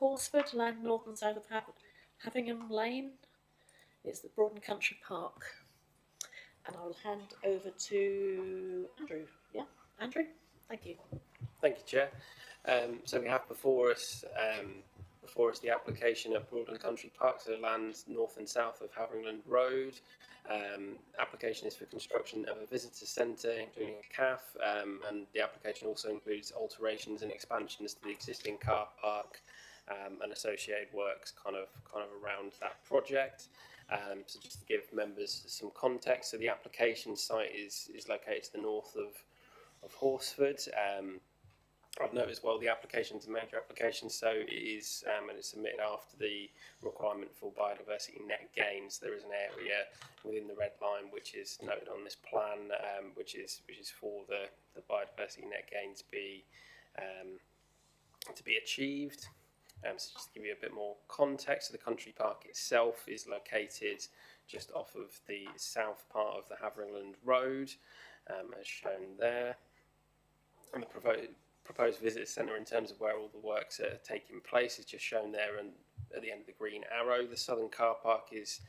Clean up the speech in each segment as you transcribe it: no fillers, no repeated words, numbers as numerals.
Horsford, land north and south of Havingham Lane. It's the Broadland Country Park. And I will hand over to Andrew. Yeah, Andrew, thank you. Thank you, Chair. So we have before us the application of Broadland Country Park, so land north and south of Haveringland Road. Application is for construction of a visitor centre, including a CAF, and the application also includes alterations and expansions to the existing car park and associated works kind of around that project. So just to give members some context, so the application site is located to the north of Horsford. I've noted as well the application is a major application, so it is and it's submitted after the requirement for biodiversity net gains. There is an area within the red line which is noted on this plan, which is for the biodiversity net gains to be achieved. So just to give you a bit more context, the country park itself is located just off of the south part of the Haveringland Road, as shown there, and the proposed visitor centre in terms of where all the works are taking place is just shown there, and at the end of the green arrow. The southern car park is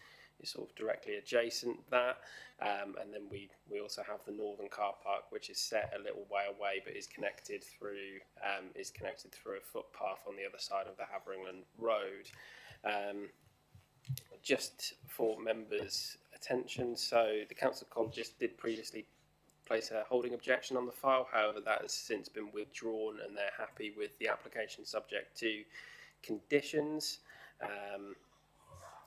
sort of directly adjacent that, and then we also have the northern car park, which is set a little way away but is connected through a footpath on the other side of the Haveringland Road. Just for members' attention, so the council ecologist did previously place a holding objection on the file. However, that has since been withdrawn and they're happy with the application subject to conditions.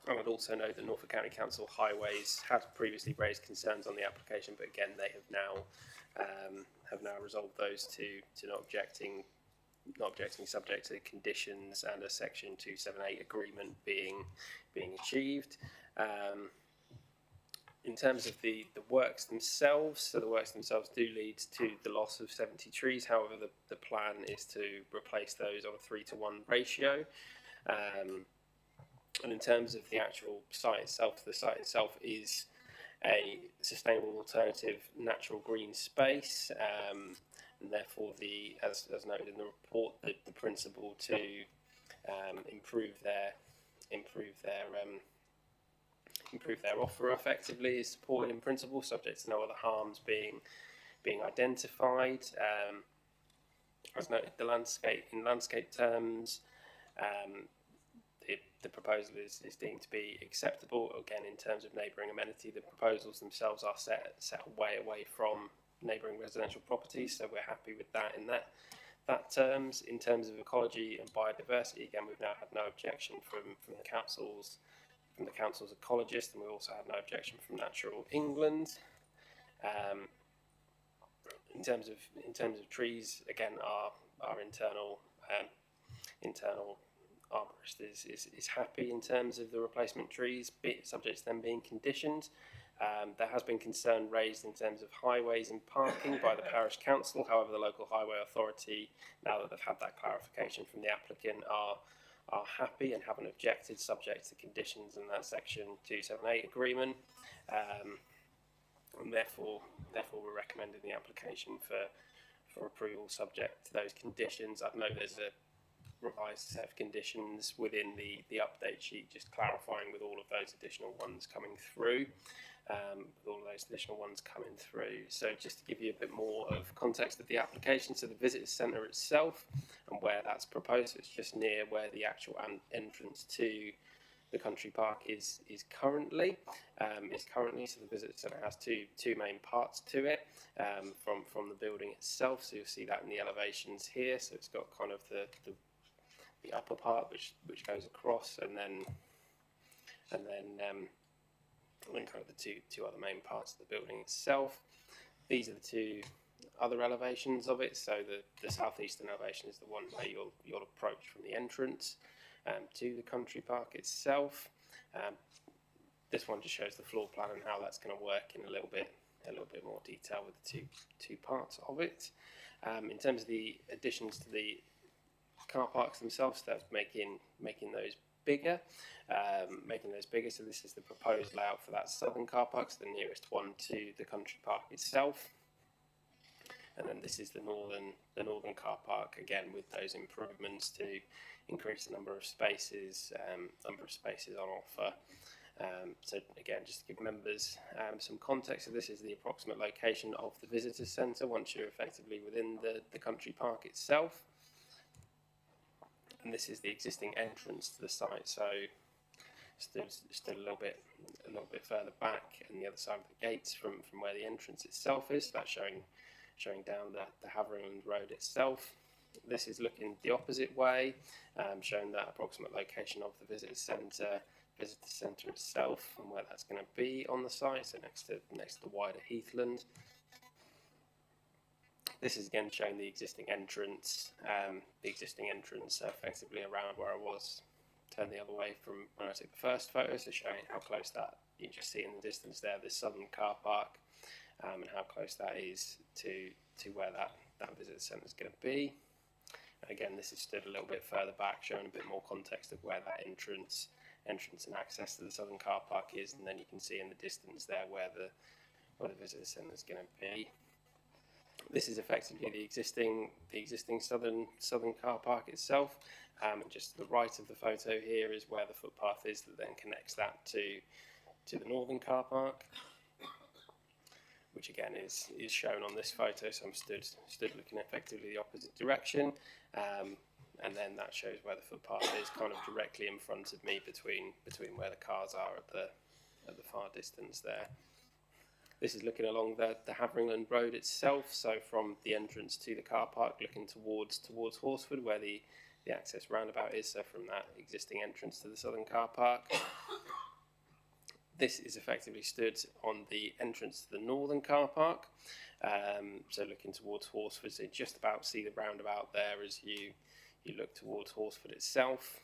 I would also note that Norfolk County Council Highways had previously raised concerns on the application, but again they have now resolved those to not objecting subject to conditions and a section 278 agreement being achieved. In terms of the works themselves, so the works themselves do lead to the loss of 70 trees. However, the plan is to replace those on a 3-to-1 ratio. And in terms of the actual site itself, the site itself is a sustainable alternative natural green space, and therefore as noted in the report, the principle to improve their offer effectively is supported in principle, subject to no other harms being identified. As noted, in landscape terms, the proposal is deemed to be acceptable. Again, in terms of neighbouring amenity, the proposals themselves are set away from neighbouring residential properties, so we're happy with that in that terms. In terms of ecology and biodiversity, again, we've now had no objection from the council's ecologist, and we also had no objection from Natural England. In terms of trees, again, our internal arborist is happy in terms of the replacement trees, subject to them being conditioned. There has been concern raised in terms of highways and parking by the parish council. However, the local highway authority, now that they've had that clarification from the applicant, are happy and haven't objected, subject to conditions in that section 278 agreement, and therefore we're recommending the application for approval subject to those conditions. I've noted there's a revised set of conditions within the update sheet, just clarifying with all of those additional ones coming through. So just to give you a bit more of context of the application, so the visitor centre itself and where that's proposed, it's just near where the actual entrance to the country park is currently. So the visitor centre has two main parts to it, from the building itself. So you'll see that in the elevations here. So it's got kind of the upper part which goes across, and then kind of the two other main parts of the building itself. These are the two other elevations of it. So the southeastern elevation is the one where you'll approach from the entrance to the country park itself. This one just shows the floor plan and how that's going to work in a little bit more detail with the two parts of it. In terms of the additions to the car parks themselves, that's making those bigger. So this is the proposed layout for that southern car park, so the nearest one to the country park itself. And then this is the northern car park, again with those improvements to increase the number of spaces on offer. So again, just to give members some context, so this is the approximate location of the visitor centre once you're effectively within the country park itself. And this is the existing entrance to the site. So stood a little bit further back on the other side of the gates from where the entrance itself is. So that's showing down the Haveringland Road itself. This is looking the opposite way, showing that approximate location of the visitor centre itself and where that's going to be on the site, so next to the wider heathland. This is again showing the existing entrance effectively around where I was, turned the other way from when I took the first photo, so showing how close that, you just see in the distance there, this southern car park, and how close that is to where that visitor centre is going to be. And again, this is stood a little bit further back, showing a bit more context of where that entrance and access to the southern car park is, and then you can see in the distance there where the visitor centre is going to be. This is effectively the existing southern car park itself, and just to the right of the photo here is where the footpath is that then connects that to the northern car park, which again is shown on this photo. So I'm stood looking effectively the opposite direction, and then that shows where the footpath is, kind of directly in front of me between where the cars are at the far distance there. This is looking along the Haveringland Road itself, so from the entrance to the car park, looking towards Horsford, where the access roundabout is, so from that existing entrance to the southern car park. This is effectively stood on the entrance to the northern car park, so looking towards Horsford, so you just about see the roundabout there as you look towards Horsford itself.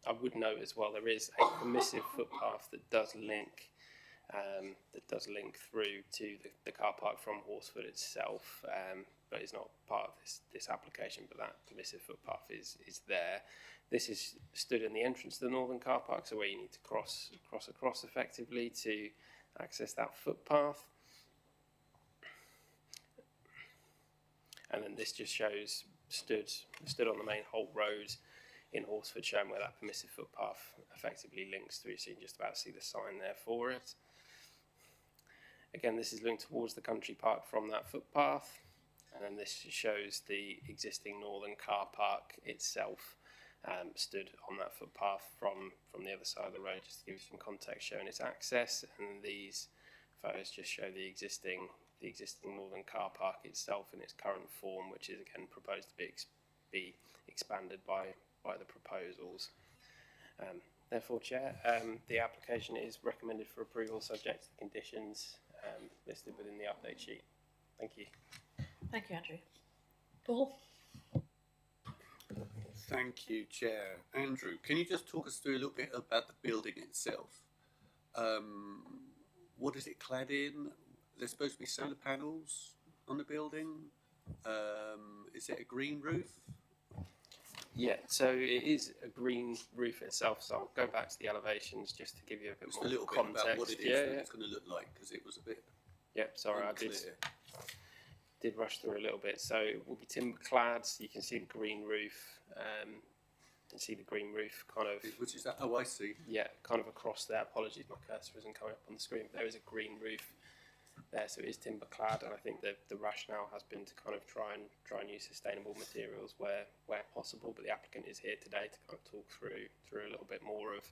I would note as well, there is a permissive footpath that does link through to the car park from Horsford itself, but it's not part of this application, but that permissive footpath is there. This is stood in the entrance to the northern car park, so where you need to cross across effectively to access that footpath. And then this just shows stood on the main Holt Road in Horsford, showing where that permissive footpath effectively links through, so you can just about see the sign there for it. Again, this is linked towards the country park from that footpath, and then this shows the existing northern car park itself, stood on that footpath from the other side of the road, just to give you some context, showing its access. And these photos just show the existing northern car park itself in its current form, which is again proposed to be expanded by the proposals. Therefore, Chair, the application is recommended for approval subject to the conditions listed within the update sheet. Thank you. Thank you, Andrew. Paul? Thank you, Chair. Andrew, can you just talk us through a little bit about the building itself? What is it clad in? There's supposed to be solar panels on the building. Is it a green roof? Yeah, so it is a green roof itself, so I'll go back to the elevations just to give you a bit Just more a little context. bit about what it is Yeah, and yeah. it's going to look like, because it was a bit Yep, sorry, unclear. I did rush through a little bit. So it will be timber clad, so you can see the green roof. You can see the green roof kind of, Which is that? Oh, I see. yeah, kind of across there. Apologies, my cursor isn't coming up on the screen. But there is a green roof there, so it is timber clad, and I think the rationale has been to kind of try and use sustainable materials where possible. But the applicant is here today to kind of talk through a little bit more of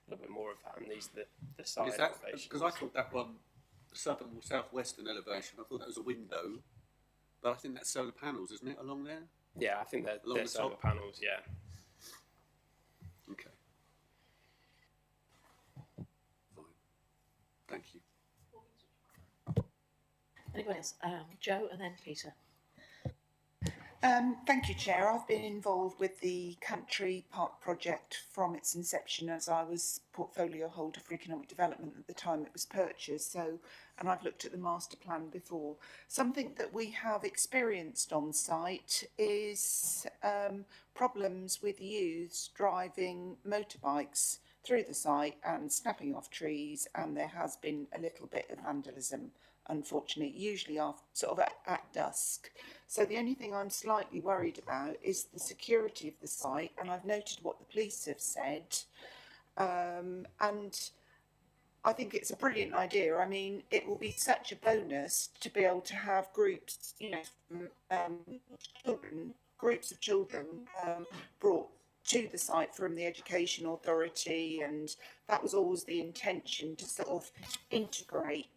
that. And these are the side Is that elevations. because I thought that one, the southern or southwestern elevation, I thought that was a window, but I think that's solar panels, isn't it, along there? Yeah, I think Along they're the solar top? panels. Yeah. Okay. Fine. Thank you. Anyone else? Joe and then Peter. Thank you, Chair. I've been involved with the Country Park project from its inception, as I was portfolio holder for economic development at the time it was purchased. And I've looked at the master plan before. Something that we have experienced on site is problems with youths driving motorbikes through the site and snapping off trees, and there has been a little bit of vandalism unfortunately, usually after sort of at dusk. So the only thing I'm slightly worried about is the security of the site, and I've noted what the police have said. And I think it's a brilliant idea. I mean, it will be such a bonus to be able to have groups, you know, children, groups of children brought to the site from the Education Authority, and that was always the intention, to sort of integrate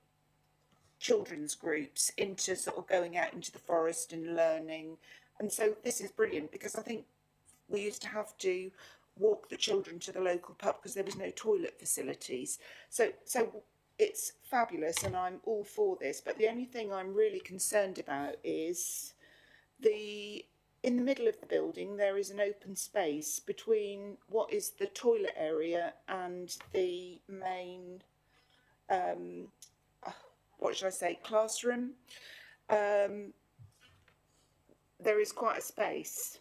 children's groups into sort of going out into the forest and learning. And so this is brilliant, because I think we used to have to walk the children to the local pub because there was no toilet facilities. So it's fabulous, and I'm all for this. But the only thing I'm really concerned about is in the middle of the building there is an open space between what is the toilet area and the main what should I say, classroom. There is quite a space,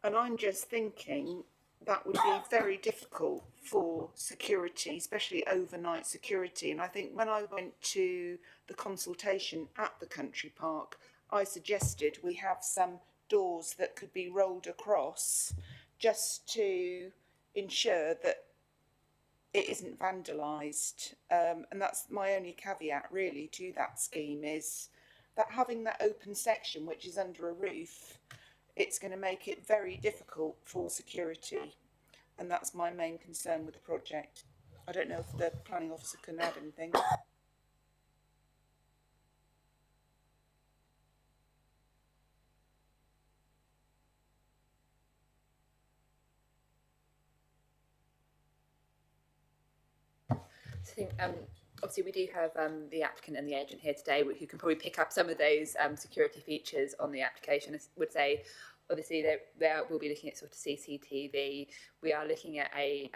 and I'm just thinking that would be very difficult for security, especially overnight security. And I think when I went to the consultation at the country park, I suggested we have some doors that could be rolled across, just to ensure that it isn't vandalised. And that's my only caveat really to that scheme, is that having that open section which is under a roof, it's going to make it very difficult for security, and that's my main concern with the project. I don't know if the planning officer can add anything. I think obviously we do have the applicant and the agent here today, who can probably pick up some of those security features on the application. I would say, obviously, they will be looking at sort of CCTV. We are looking at a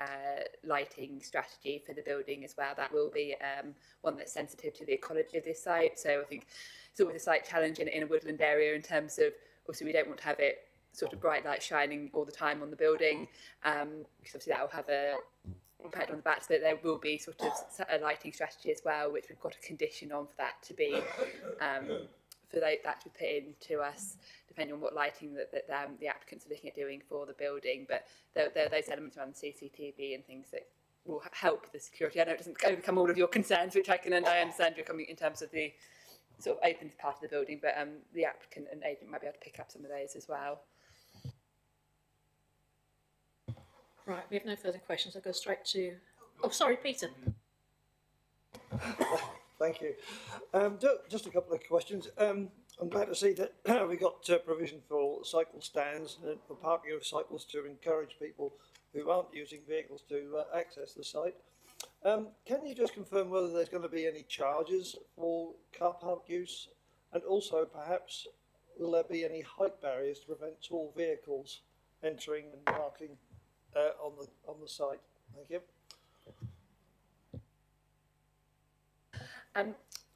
lighting strategy for the building as well. That will be one that's sensitive to the ecology of this site. So I think it's always a slight challenge in a woodland area in terms of, obviously, we don't want to have it sort of bright light shining all the time on the building, because obviously that will have a impact on the bats, but there will be sort of a lighting strategy as well, which we've got a condition on for that to be for that to be put in to us, depending on what lighting that the applicants are looking at doing for the building. But there are those elements around the CCTV and things that will help the security. I know it doesn't overcome all of your concerns, which I understand you're coming in terms of the sort of open part of the building, but the applicant and agent might be able to pick up some of those as well. Right, we have no further questions. I'll go straight to... Oh, sorry, Peter. Thank you. Just a couple of questions. I'm glad to see that we got provision for cycle stands for parking of cycles to encourage people who aren't using vehicles to access the site. Can you just confirm whether there's going to be any charges for car park use, and also perhaps will there be any height barriers to prevent tall vehicles entering and parking on the site? Thank you.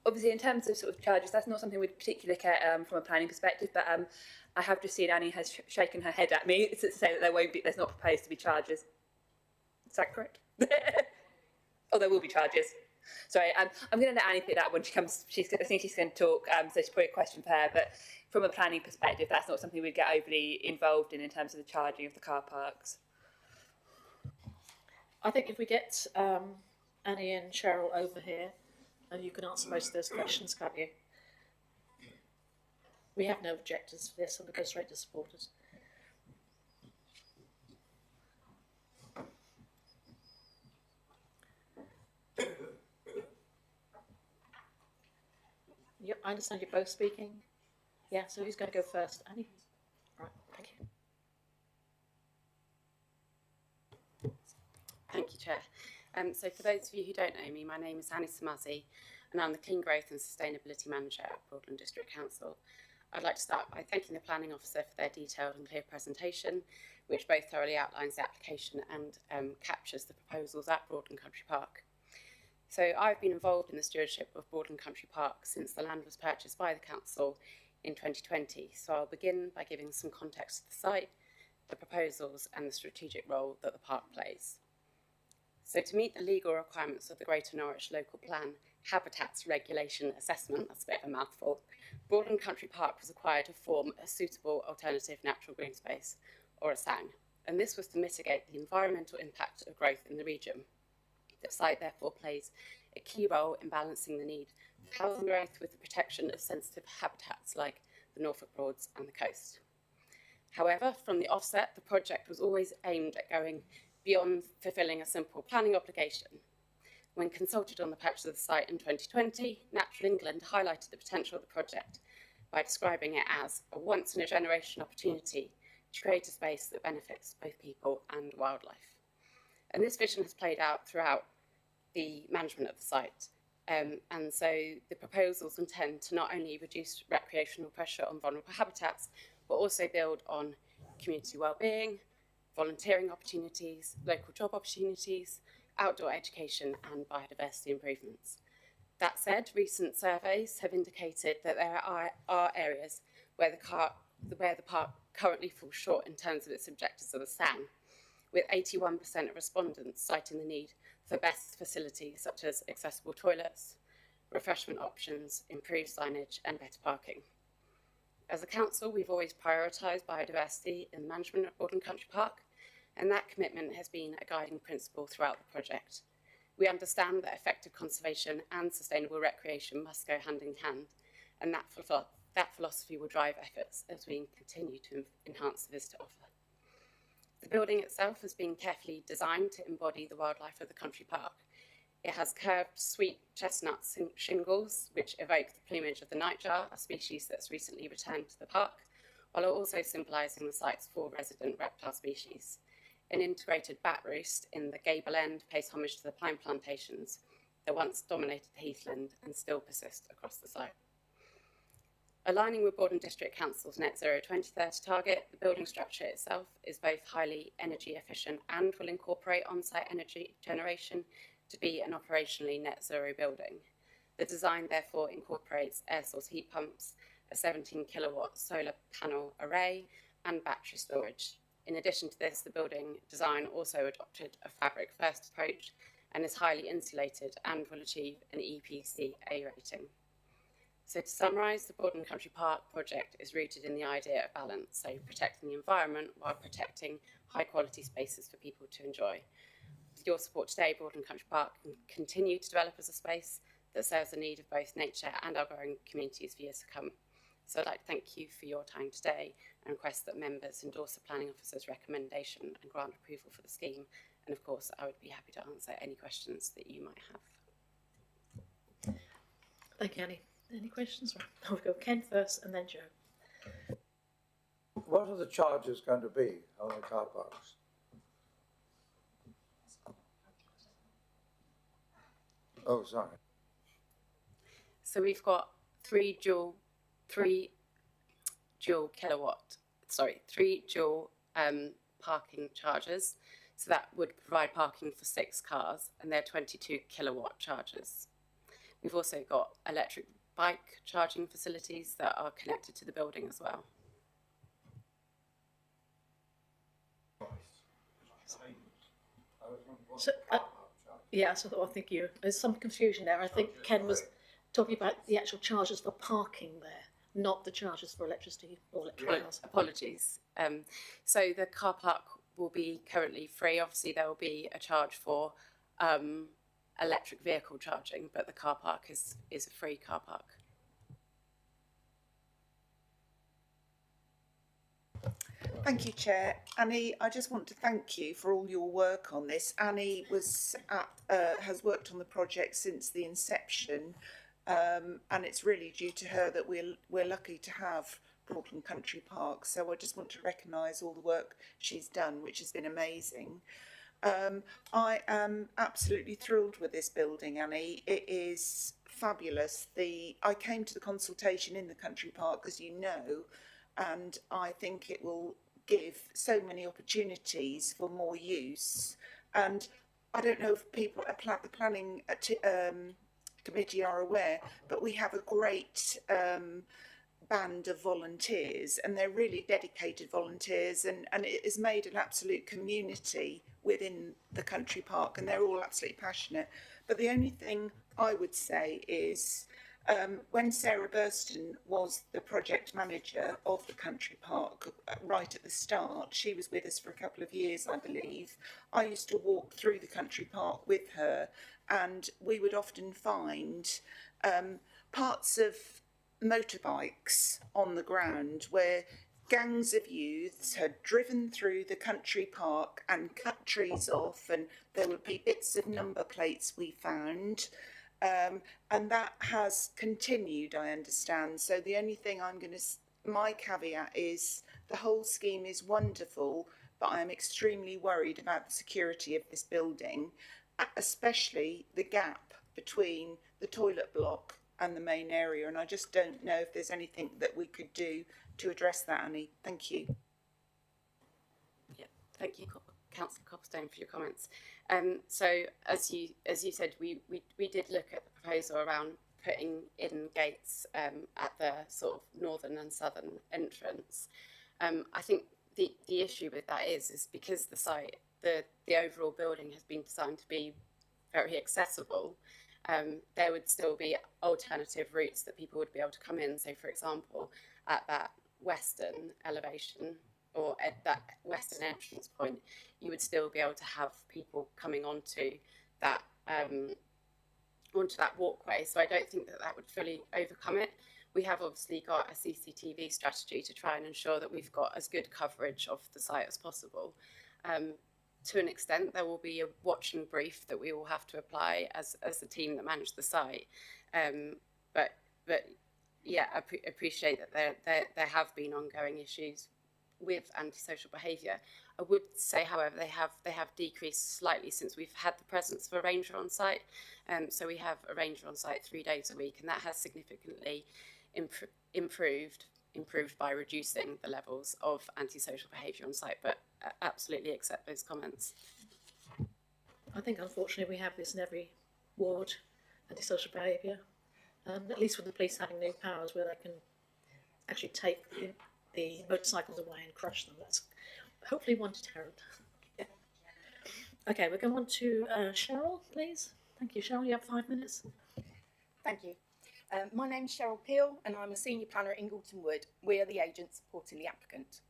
Obviously, in terms of sort of charges, that's not something we'd particularly look at from a planning perspective. But I have just seen Annie has shaken her head at me to say that there's not proposed to be charges. Is that correct? Oh, there will be charges. Sorry, I'm going to let Annie pick that when she comes. I think she's going to talk, so she's probably a question for her. But from a planning perspective, that's not something we'd get overly involved in terms of the charging of the car parks. I think if we get Annie and Cheryl over here, and you can answer most of those questions, can't you? We have no objectors for this, and we'll go straight to supporters. Yep, I understand you're both speaking. Yeah, so who's going to go first? Annie? Right, thank you. Thank you, Chair. So for those of you who don't know me, my name is Annie Samazzi, and I'm the Clean Growth and Sustainability Manager at Broadland District Council. I'd like to start by thanking the Planning Officer for their detailed and clear presentation, which both thoroughly outlines the application and captures the proposals at Broadland Country Park. So I've been involved in the stewardship of Broadland Country Park since the land was purchased by the Council in 2020. So I'll begin by giving some context to the site, the proposals and the strategic role that the park plays. So to meet the legal requirements of the Greater Norwich Local Plan Habitats Regulation Assessment, that's a bit of a mouthful, Broadland Country Park was acquired to form a suitable alternative natural green space, or a SAN, and this was to mitigate the environmental impact of growth in the region. The site therefore plays a key role in balancing the need for housing growth with the protection of sensitive habitats like the Norfolk Broads and the coast. However, from the offset, the project was always aimed at going beyond fulfilling a simple planning obligation. When consulted on the patch of the site in 2020, Natural England highlighted the potential of the project by describing it as a once-in-a-generation opportunity to create a space that benefits both people and wildlife. And this vision has played out throughout the management of the site. And so the proposals intend to not only reduce recreational pressure on vulnerable habitats, but also build on community wellbeing, volunteering opportunities, local job opportunities, outdoor education and biodiversity improvements. That said, recent surveys have indicated that there are areas where the park currently falls short in terms of its objectives of the SAN, with 81% of respondents citing the need for best facilities such as accessible toilets, refreshment options, improved signage and better parking. As a council, we've always prioritised biodiversity in the management of Broadland Country Park, and that commitment has been a guiding principle throughout the project. We understand that effective conservation and sustainable recreation must go hand in hand, and that philosophy will drive efforts as we continue to enhance the visitor offer. The building itself has been carefully designed to embody the wildlife of the country park. It has curved sweet chestnut shingles, which evoke the plumage of the nightjar, a species that's recently returned to the park, while also symbolising the site's 4 resident reptile species. An integrated bat roost in the gable end pays homage to the pine plantations that once dominated the heathland and still persist across the site. Aligning with Broadland District Council's Net Zero 2030 target, the building structure itself is both highly energy efficient and will incorporate on-site energy generation to be an operationally net zero building. The design therefore incorporates air source heat pumps, a 17 kilowatt solar panel array and battery storage. In addition to this, the building design also adopted a fabric first approach and is highly insulated and will achieve an EPC A rating. So to summarise, the Broadland Country Park project is rooted in the idea of balance, so protecting the environment while protecting high quality spaces for people to enjoy. With your support today, Broadland Country Park can continue to develop as a space that serves the need of both nature and our growing communities for years to come. So I'd like to thank you for your time today and request that members endorse the planning officer's recommendation and grant approval for the scheme. And of course, I would be happy to answer any questions that you might have. Thank you, Annie. Any questions? Right. I'll go Ken first and then Joe. What are the charges going to be on the car parks? Oh, sorry. So we've got three dual parking chargers. So that would provide parking for 6 cars, and they're 22 kilowatt chargers. We've also got electric bike charging facilities that are connected to the building as well. So, yeah, so I think there's some confusion there. I think Ken was talking about the actual charges for parking there, not the charges for electricity or electric cars. Apologies. So the car park will be currently free. Obviously, there will be a charge for electric vehicle charging, but the car park is a free car park. Thank you, Chair. Annie, I just want to thank you for all your work on this. Annie has worked on the project since the inception, and it's really due to her that we're lucky to have Broadland Country Park. So I just want to recognise all the work she's done, which has been amazing. I am absolutely thrilled with this building, Annie. It is fabulous. I came to the consultation in the country park, as you know, and I think it will give so many opportunities for more use. And I don't know if people at the planning committee are aware, but we have a great band of volunteers, and they're really dedicated volunteers, and it has made an absolute community within the country park, and they're all absolutely passionate. But the only thing I would say is, when Sarah Burston was the project manager of the country park right at the start, she was with us for a couple of years, I believe. I used to walk through the country park with her, and we would often find parts of motorbikes on the ground where gangs of youths had driven through the country park and cut trees off, and there would be bits of number plates we found. And that has continued, I understand. So the only thing my caveat is the whole scheme is wonderful, but I'm extremely worried about the security of this building, especially the gap between the toilet block and the main area. And I just don't know if there's anything that we could do to address that, Annie. Thank you. Yeah, thank you, Councillor Copstone, for your comments. So as you said, we did look at the proposal around putting in gates at the sort of northern and southern entrance. I think the issue with that is because the site, the overall building has been designed to be very accessible. There would still be alternative routes that people would be able to come in. So, for example, at that western elevation or at that western entrance point, you would still be able to have people coming onto that walkway. So I don't think that would fully overcome it. We have obviously got a CCTV strategy to try and ensure that we've got as good coverage of the site as possible. To an extent, there will be a watch and brief that we will have to apply as the team that manage the site. But yeah, I appreciate that there have been ongoing issues with antisocial behaviour. I would say, however, they have decreased slightly since we've had the presence of a ranger on site. So we have a ranger on site 3 days a week, and that has significantly improved by reducing the levels of antisocial behaviour on site. But absolutely accept those comments. I think unfortunately we have this in every ward, antisocial behaviour. At least with the police having new powers where they can actually take the motorcycles away and crush them. That's hopefully one deterrent. Yeah. Okay, we're going on to Cheryl, please. Thank you, Cheryl. You have 5 minutes. Thank you. My name's Cheryl Peel and I'm a senior planner at Ingleton Wood. We are the agent supporting the applicant.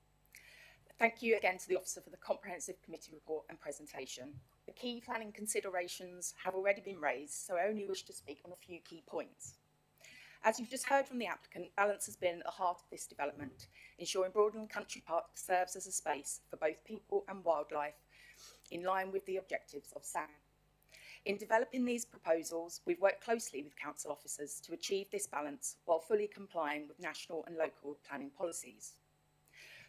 Thank you again to the officer for the comprehensive committee report and presentation. The key planning considerations have already been raised, so I only wish to speak on a few key points. As you've just heard from the applicant, balance has been at the heart of this development, ensuring Broadland Country Park serves as a space for both people and wildlife in line with the objectives of SAM. In developing these proposals, we've worked closely with council officers to achieve this balance while fully complying with national and local planning policies.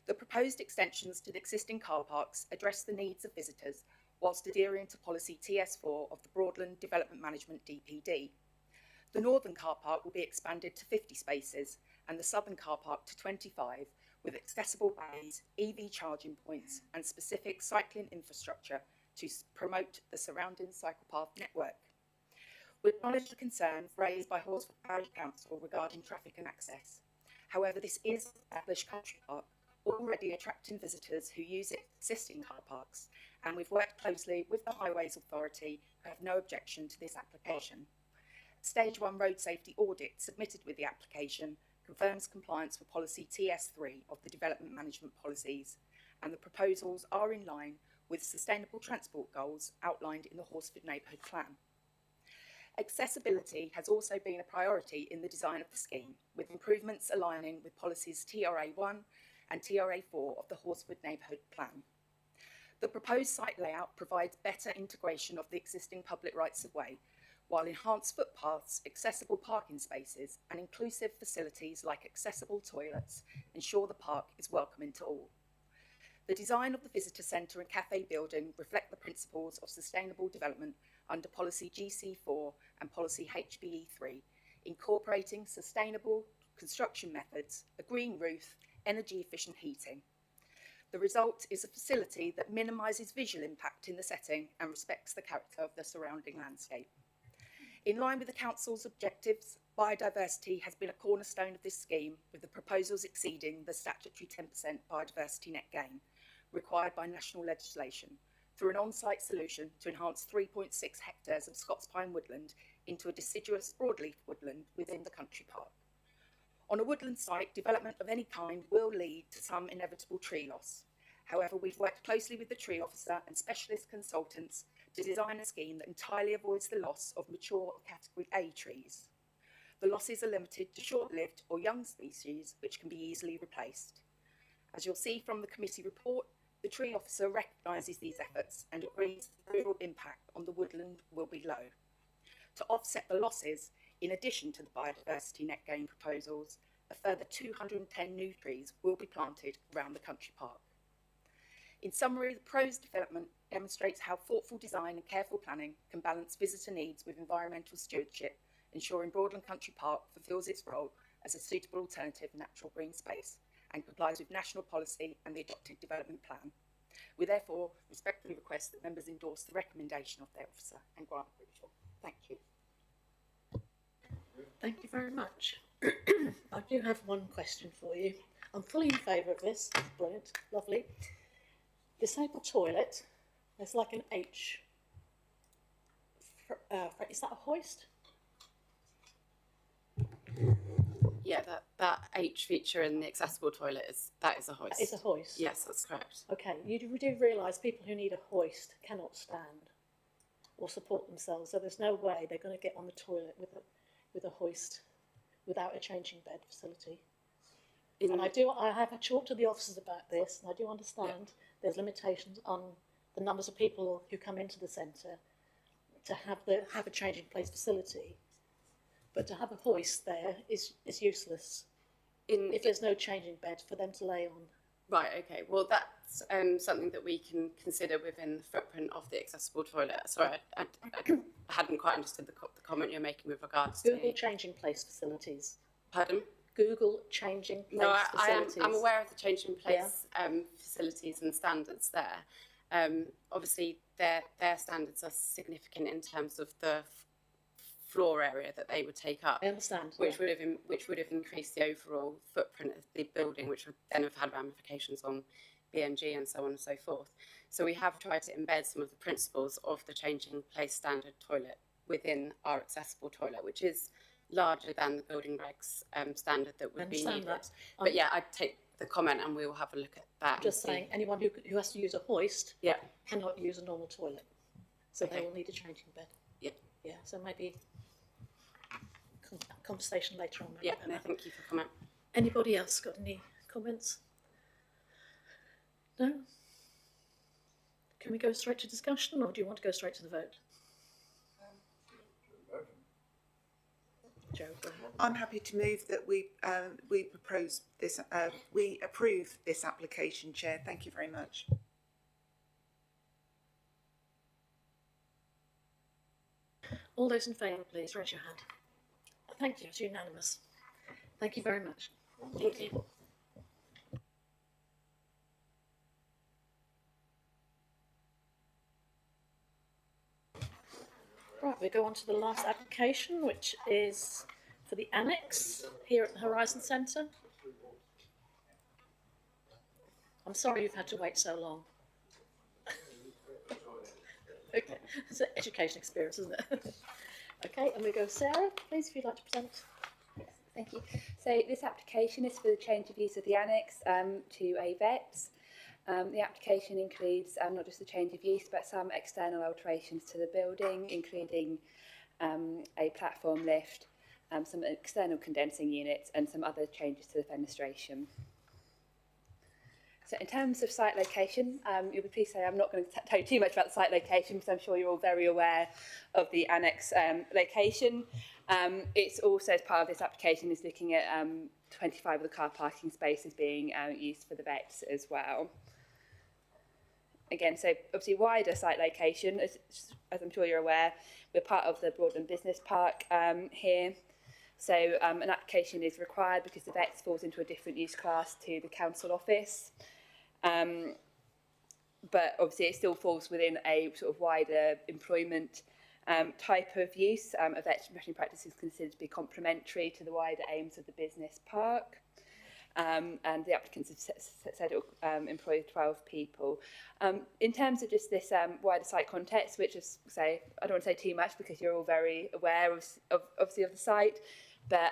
The proposed extensions to the existing car parks address the needs of visitors whilst adhering to policy TS4 of the Broadland Development Management DPD. The northern car park will be expanded to 50 spaces and the southern car park to 25, with accessible bays, EV charging points and specific cycling infrastructure to promote the surrounding cycle path network. We acknowledge the concerns raised by Horsford Parish Council regarding traffic and access. However, this is an established country park, already attracting visitors who use its existing car parks, and we've worked closely with the Highways Authority who have no objection to this application. Stage 1 road safety audit submitted with the application confirms compliance with policy TS3 of the development management policies, and the proposals are in line with sustainable transport goals outlined in the Horsford Neighbourhood Plan. Accessibility has also been a priority in the design of the scheme, with improvements aligning with policies TRA1 and TRA4 of the Horsford Neighbourhood Plan. The proposed site layout provides better integration of the existing public rights of way, while enhanced footpaths, accessible parking spaces and inclusive facilities like accessible toilets ensure the park is welcoming to all. The design of the visitor centre and cafe building reflect the principles of sustainable development under policy GC4 and policy HBE3, incorporating sustainable construction methods, a green roof, energy efficient heating. The result is a facility that minimises visual impact in the setting and respects the character of the surrounding landscape. In line with the Council's objectives, Biodiversity has been a cornerstone of this scheme, with the proposals exceeding the statutory 10% biodiversity net gain required by national legislation through an on-site solution to enhance 3.6 hectares of Scots pine woodland into a deciduous broadleaf woodland within the country park. On a woodland site, development of any kind will lead to some inevitable tree loss. However, we've worked closely with the tree officer and specialist consultants to design a scheme that entirely avoids the loss of mature category A trees. The losses are limited to short-lived or young species which can be easily replaced. As you'll see from the committee report, the tree officer recognises these efforts and agrees the overall impact on the woodland will be low. To offset the losses, in addition to the biodiversity net gain proposals, a further 210 new trees will be planted around the country park. In summary, the proposed development demonstrates how thoughtful design and careful planning can balance visitor needs with environmental stewardship, ensuring Broadland Country Park fulfils its role as a suitable alternative natural green space and complies with national policy and the adopted development plan. We therefore respectfully request that members endorse the recommendation of their officer and grant approval. Thank you. Thank you very much. I do have one question for you. I'm fully in favour of this. It's brilliant, lovely. Disabled toilet, there's like an H. Is that a hoist? Yeah, that H feature in the accessible toilet is a hoist. It's a hoist? Yes, that's correct. Okay, you do realise people who need a hoist cannot stand or support themselves, so there's no way they're going to get on the toilet with a hoist without a changing bed facility. And I have talked to the officers about this, and I do understand there's limitations on the numbers of people who come into the centre to have a changing place facility, but to have a hoist there is useless if there's no changing bed for them to lay on. Right, okay. Well, that's something that we can consider within the footprint of the accessible toilet. Sorry, I hadn't quite understood the comment you're making with regards to... Google changing place facilities. Pardon? Google changing place facilities. I'm aware of the changing place facilities and standards there. Obviously, their standards are significant in terms of the floor area that they would take up. I understand. Which would have increased the overall footprint of the building, which would then have had ramifications on BMG and so on and so forth. So we have tried to embed some of the principles of the changing place standard toilet within our accessible toilet, which is larger than the building regs standard that would be needed. But yeah, I'd take the comment and we will have a look at that. I'm just saying, anyone who has to use a hoist cannot use a normal toilet, so they will need a changing bed. Yeah, so maybe conversation later on. Yeah, no, thank you for comment. Anybody else got any comments? No? Can we go straight to discussion, or do you want to go straight to the vote? Joe, go ahead. I'm happy to move that we propose this, we approve this application, Chair. Thank you very much. All those in favour, please raise your hand. Thank you, it's unanimous. Thank you very much. Thank you. Right, we go on to the last application, which is for the annex here at the Horizon Centre. I'm sorry you've had to wait so long. Okay, it's an education experience, isn't it? Okay, and we go Sarah, please, if you'd like to present. Yes, thank you. So this application is for the change of use of the annex to a VET. The application includes not just the change of use, but some external alterations to the building, including a platform lift, some external condensing units, and some other changes to the fenestration. So in terms of site location, you'll be pleased to say I'm not going to tell you too much about the site location, because I'm sure you're all very aware of the annex location. It's also, as part of this application, is looking at 25 of the car parking spaces being used for the vets as well. Again, so obviously wider site location, as I'm sure you're aware, we're part of the Broadland Business Park here. So an application is required because the vets falls into a different use class to the council office. But obviously it still falls within a sort of wider employment Type of use of veterinary practice is considered to be complementary to the wider aims of the business park. And the applicants have said it will employ 12 people. In terms of just this wider site context, which is, say, I don't want to say too much because you're all very aware of obviously of the site, but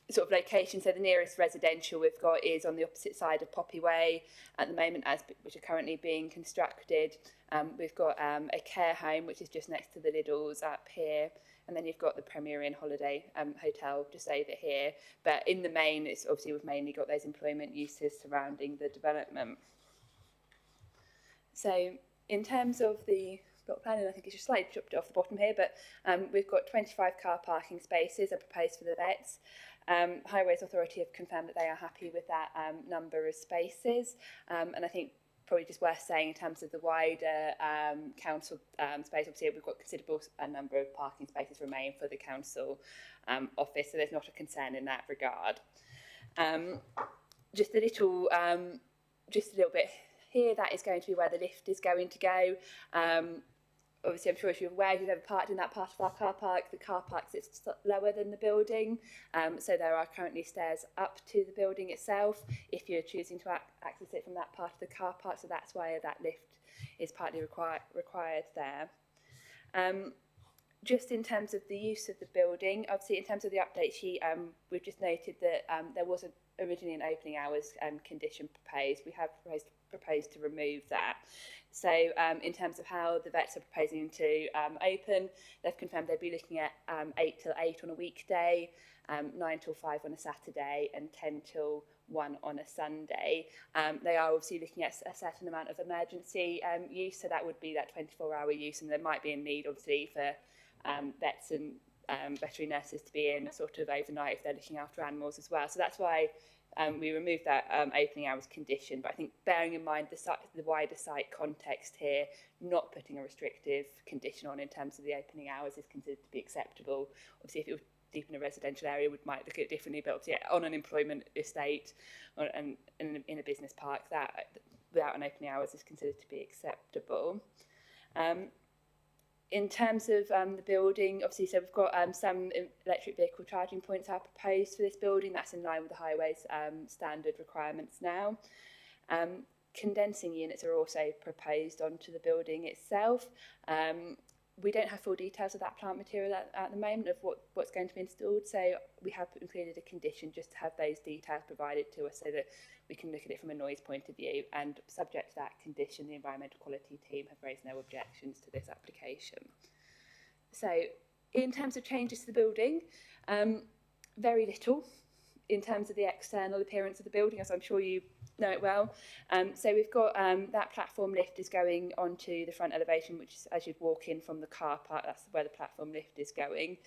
sort of location, so the nearest residential we've got is on the opposite side of Poppy Way at the moment, which are currently being constructed. We've got a care home which is just next to the Lidl's up here, and then you've got the Premier Inn Holiday Hotel just over here. But in the main, it's obviously we've mainly got those employment uses surrounding the development. So in terms of the plot plan, and I think it's just slightly dropped off the bottom here, but we've got 25 car parking spaces are proposed for the vets. Highways Authority have confirmed that they are happy with that number of spaces, and I think probably just worth saying in terms of the wider council space, obviously we've got considerable number of parking spaces remain for the council office, so there's not a concern in that regard. Just a little bit here, that is going to be where the lift is going to go. Obviously, I'm sure if you're aware, if you've ever parked in that part of our car park, the car park sits lower than the building. So there are currently stairs up to the building itself if you're choosing to access it from that part of the car park. So that's why that lift is partly required there. Just in terms of the use of the building, obviously in terms of the update sheet, we've just noted that there was originally an opening hours condition proposed. We have proposed to remove that. So in terms of how the vets are proposing to open, they've confirmed they'd be looking at 8 till 8 on a weekday, 9 till 5 on a Saturday, and 10 till 1 on a Sunday. They are obviously looking at a certain amount of emergency use, so that would be that 24-hour use, and there might be a need obviously for vets and veterinary nurses to be in sort of overnight if they're looking after animals as well. So that's why we removed that opening hours condition, but I think bearing in mind the wider site context here, not putting a restrictive condition on in terms of the opening hours is considered to be acceptable. Obviously, if it was deep in a residential area, we might look at it differently, but obviously on an employment estate and in a business park, that without an opening hours is considered to be acceptable. In terms of the building, obviously, so we've got some electric vehicle charging points are proposed for this building. That's in line with the highways standard requirements now. Condensing units are also proposed onto the building itself. We don't have full details of that plant material at the moment of what's going to be installed, so we have included a condition just to have those details provided to us so that we can look at it from a noise point of view, and subject to that condition, the environmental quality team have raised no objections to this application. So in terms of changes to the building, very little in terms of the external appearance of the building, as I'm sure you know it well. So we've got that platform lift is going onto the front elevation, which is as you'd walk in from the car park, that's where the platform lift is going.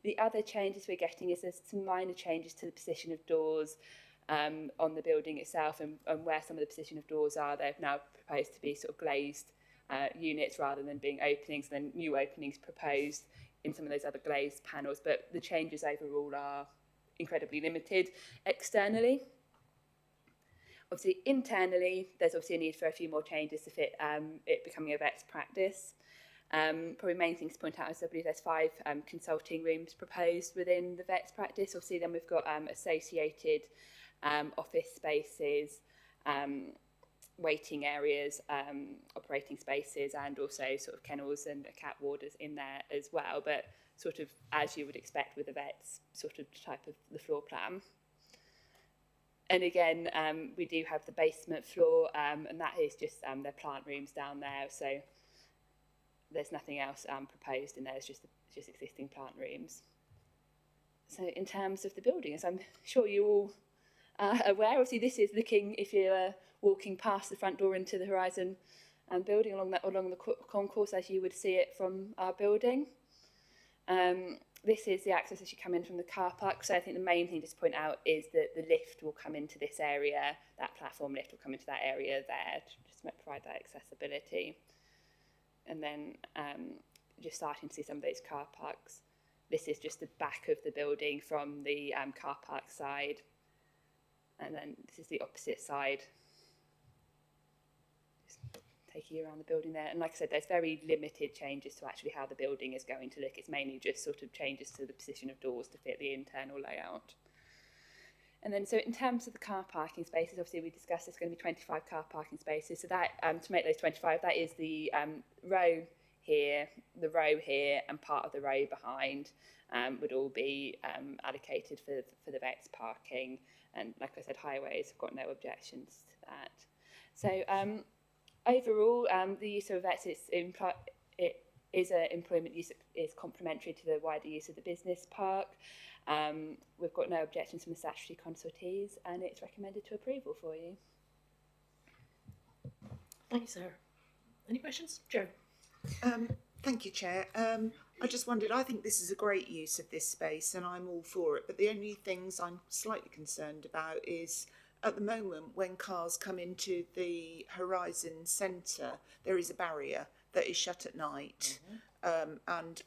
The other changes we're getting is there's some minor changes to the position of doors on the building itself, and where some of the position of doors are, they've now proposed to be sort of glazed units rather than being openings, and then new openings proposed in some of those other glazed panels, but the changes overall are incredibly limited externally. Obviously, internally, there's obviously a need for a few more changes to fit it becoming a vet's practice. Probably main things to point out is I believe there's 5 consulting rooms proposed within the vet's practice. Obviously, then we've got associated office spaces, waiting areas, operating spaces, and also sort of kennels and cat warders in there as well, but sort of as you would expect with a vet's sort of type of the floor plan. And again, we do have the basement floor, and that is just their plant rooms down there, so there's nothing else proposed in there, it's just existing plant rooms. So in terms of the building, as I'm sure you all are aware, obviously this is looking, if you're walking past the front door into the Horizon building along the concourse as you would see it from our building. This is the access as you come in from the car park. So I think the main thing just to point out is that the lift will come into this area, that platform lift will come into that area there to just provide that accessibility. And then just starting to see some of those car parks. This is just the back of the building from the car park side. And then this is the opposite side. Just taking you around the building there. And like I said, there's very limited changes to actually how the building is going to look. It's mainly just sort of changes to the position of doors to fit the internal layout. And then, so in terms of the car parking spaces, obviously we discussed there's going to be 25 car parking spaces. So that, to make those 25, that is the row here, the row here, and part of the row behind would all be allocated for the vets parking. And like I said, highways have got no objections to that. So overall, the use of vets is an employment use is complementary to the wider use of the business park. We've got no objections from the statutory consultees, and it's recommended to approval for you. Thank you, Sarah. Any questions? Jo? Thank you, Chair. I just wondered, I think this is a great use of this space and I'm all for it, but the only things I'm slightly concerned about is at the moment when cars come into the Horizon Centre, there is a barrier that is shut at night, and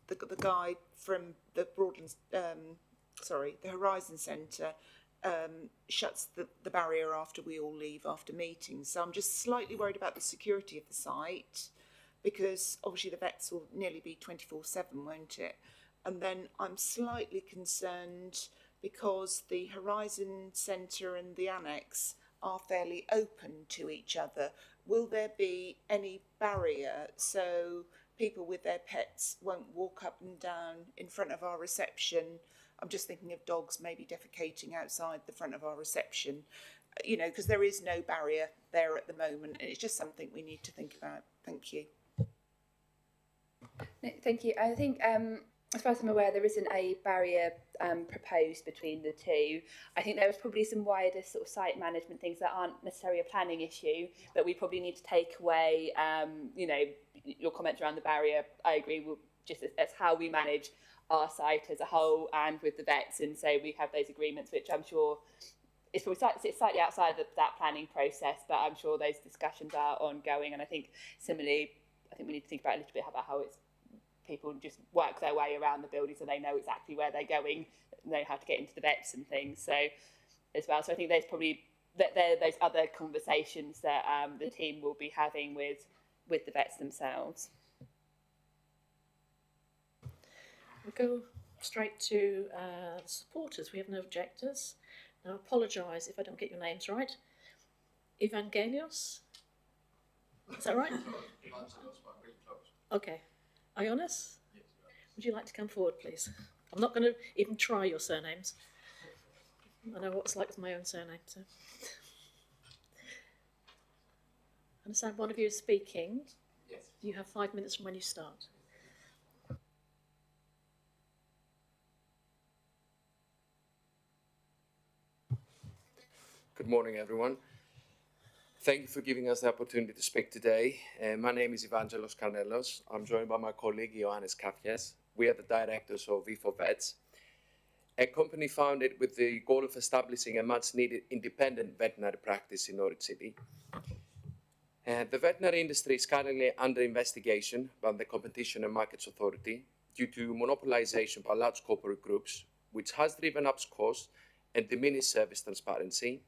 the guy from the Broadland, the Horizon Centre shuts the barrier after we all leave after meetings. So I'm just slightly worried about the security of the site, because obviously the vets will nearly be 24/7, won't it? And then I'm slightly concerned because the Horizon Centre and the annex are fairly open to each other. Will there be any barrier so people with their pets won't walk up and down in front of our reception? I'm just thinking of dogs maybe defecating outside the front of our reception, you know, because there is no barrier there at the moment, and it's just something we need to think about. Thank you. No, thank you. I think, as far as I'm aware, there isn't a barrier proposed between the two. I think there is probably some wider sort of site management things that aren't necessarily a planning issue, but we probably need to take away, you know, your comments around the barrier. I agree with just as how we manage our site as a whole and with the vets, and so we have those agreements, which I'm sure it's probably slightly outside of that planning process, but I'm sure those discussions are ongoing. And I think similarly, I think we need to think about a little bit about how it's people just work their way around the building so they know exactly where they're going, know how to get into the vets and things. So as well, so I think there's probably those other conversations that the team will be having with the vets themselves. We'll go straight to the supporters. We have no objectors. Now, I apologise if I don't get your names right. Evangelios? Is that right? Okay. Ionis? Would you like to come forward, please? I'm not going to even try your surnames. I know what it's like with my own surname. So, I understand one of you is speaking. Yes. You have 5 minutes from when you start. Good morning, everyone. Thank you for giving us the opportunity to speak today. My name is Evangelos Karnelos. I'm joined by my colleague Ioannis Kafias. We are the directors of V4 Vets, a company founded with the goal of establishing a much-needed independent veterinary practice in Norwich City. The veterinary industry is currently under investigation by the Competition and Markets Authority due to monopolization by large corporate groups, which has driven up costs and diminished service transparency.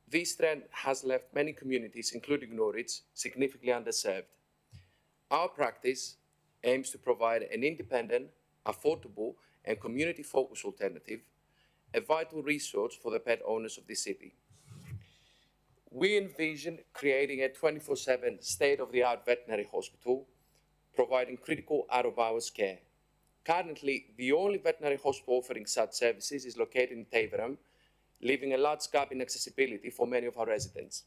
This trend has left many communities, including Norwich, significantly underserved. Our practice aims to provide an independent, affordable, and community-focused alternative, a vital resource for the pet owners of the city. We envision creating a 24/7 state-of-the-art veterinary hospital, providing critical out-of-hours care. Currently, the only veterinary hospital offering such services is located in Taveram, leaving a large gap in accessibility for many of our residents.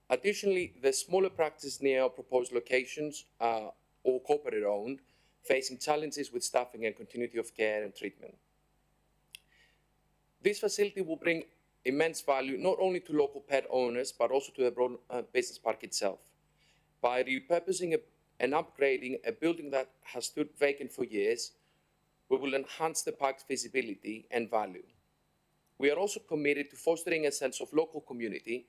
Additionally, the smaller practices near our proposed locations are all corporate-owned, facing challenges with staffing and continuity of care and treatment. This facility will bring immense value not only to local pet owners, but also to the Broadland business park itself. By repurposing and upgrading a building that has stood vacant for years, we will enhance the park's visibility and value. We are also committed to fostering a sense of local community,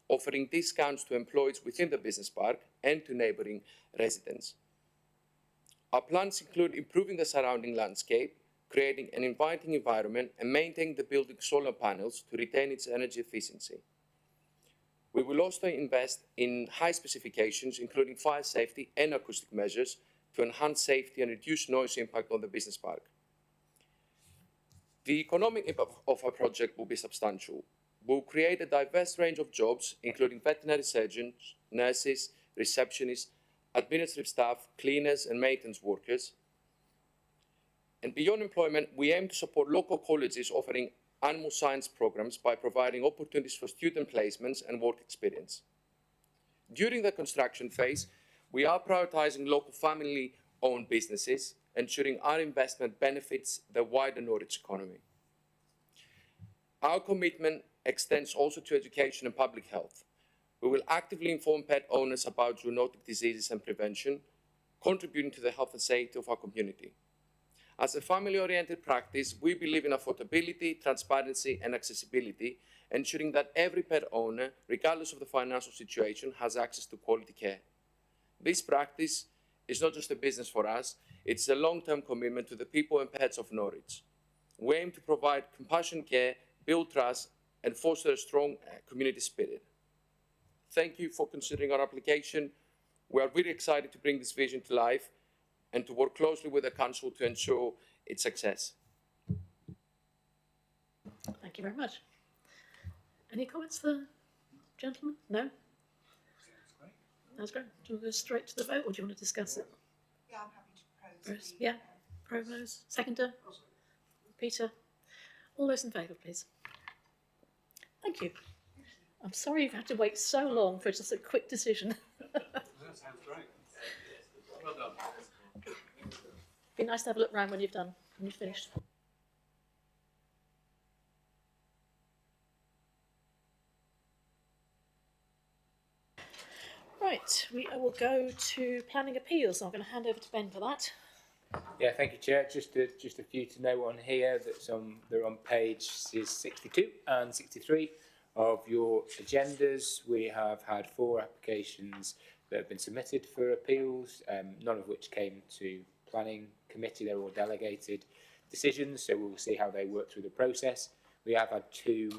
offering discounts to employees within the business park and to neighbouring residents. Our plans include improving the surrounding landscape, creating an inviting environment, and maintaining the building's solar panels to retain its energy efficiency. will also invest in high specifications, including fire safety and acoustic measures, to enhance safety and reduce noise impact on the business park. The economic impact of our project will be substantial. We'll create a diverse range of jobs, including veterinary surgeons, nurses, receptionists, administrative staff, cleaners, and maintenance workers. And beyond employment, we aim to support local colleges offering animal science programs by providing opportunities for student placements and work experience. During the construction phase, we are prioritizing local family-owned businesses, ensuring our investment benefits the wider Norwich economy. Our commitment extends also to education and public health. We will actively inform pet owners about zoonotic diseases and prevention, contributing to the health and safety of our community. As a family-oriented practice, we believe in affordability, transparency, and accessibility, ensuring that every pet owner, regardless of the financial situation, has access to quality care. This practice is not just a business for us, it's a long-term commitment to the people and pets of Norwich. We aim to provide compassionate care, build trust, and foster a strong community spirit. Thank you for considering our application. We are really excited to bring this vision to life and to work closely with the Council to ensure its success. Thank you very much. Any comments for the gentleman? No? That's great. Do you want to go straight to the vote, or do you want to discuss it? Yeah, I'm happy to propose. Yeah, propose. Seconder? Peter? All those in favour, please. Thank you. I'm sorry you've had to wait so long for just a quick decision. That sounds great. Well done. Be nice to have a look round when you've done, when you've finished. Right, we will go to planning appeals. I'm going to hand over to Ben for that. Yeah, thank you, Chair. Just a few to know on here. They're on pages 62 and 63 of your agendas. We have had 4 applications that have been submitted for appeals, none of which came to planning committee. They're all delegated decisions, so we'll see how they work through the process. We have had 2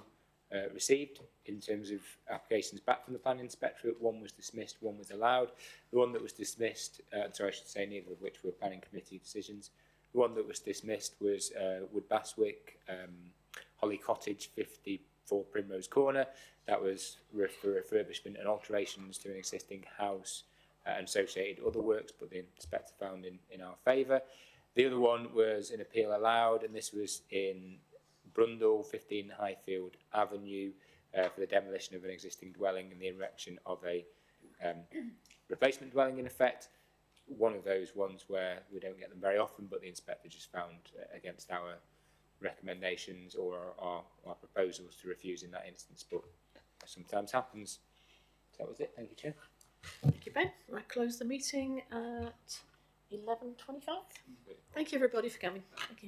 received in terms of applications back from the planning inspectorate. 1 was dismissed, 1 was allowed. The one that was dismissed, sorry, I should say neither of which were planning committee decisions. The one that was dismissed was Wood Baswick, Holly Cottage, 54 Primrose Corner. That was for refurbishment and alterations to an existing house and associated other works, but the inspector found in our favour. The other one was an appeal allowed, and this was in Brundle, 15 Highfield Avenue, for the demolition of an existing dwelling and the erection of a replacement dwelling in effect. One of those ones where we don't get them very often, but the inspector just found against our recommendations or our proposals to refuse in that instance, but sometimes happens. So that was it. Thank you, Chair. Thank you, Ben. I close the meeting at 11:25. Thank you, everybody, for coming. Thank you.